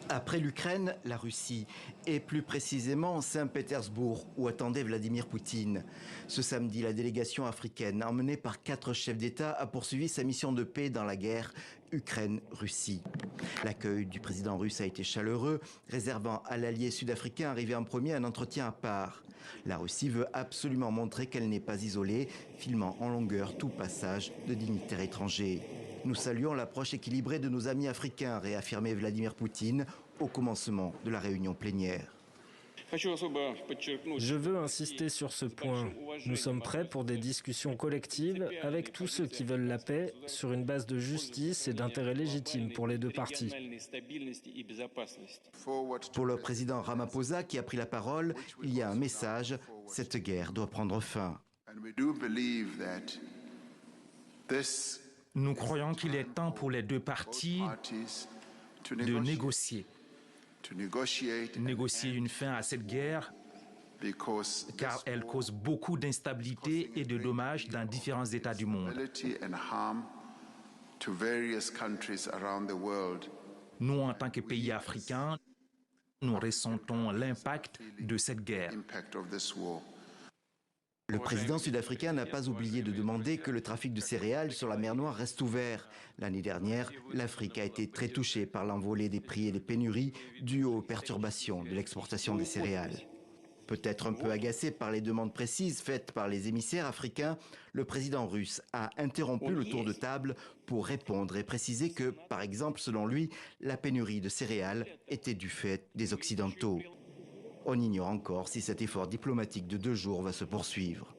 Après l'Ukraine, la Russie, et plus précisément Saint-Pétersbourg, où attendait Vladimir Poutine. Ce samedi, la délégation africaine, emmenée par 4 chefs d'État, a poursuivi sa mission de paix dans la guerre Ukraine-Russie. L'accueil du président russe a été chaleureux, réservant à l'allié sud-africain arrivé en premier un entretien à part. La Russie veut absolument montrer qu'elle n'est pas isolée, filmant en longueur tout passage de dignitaires étrangers. Nous saluons l'approche équilibrée de nos amis africains, a réaffirmé Vladimir Poutine au commencement de la réunion plénière. Je veux insister sur ce point. Nous sommes prêts pour des discussions collectives avec tous ceux qui veulent la paix sur une base de justice et d'intérêt légitime pour les deux parties. Pour le président Ramaphosa qui a pris la parole, il y a un message, cette guerre doit prendre fin. Nous croyons qu'il est temps pour les deux parties de négocier une fin à cette guerre car elle cause beaucoup d'instabilité et de dommages dans différents États du monde. Nous, en tant que pays africains, nous ressentons l'impact de cette guerre. Le président sud-africain n'a pas oublié de demander que le trafic de céréales sur la mer Noire reste ouvert. L'année dernière, l'Afrique a été très touchée par l'envolée des prix et des pénuries dues aux perturbations de l'exportation des céréales. Peut-être un peu agacé par les demandes précises faites par les émissaires africains, le président russe a interrompu le tour de table pour répondre et préciser que, par exemple, selon lui, la pénurie de céréales était du fait des Occidentaux. On ignore encore si cet effort diplomatique de 2 jours va se poursuivre.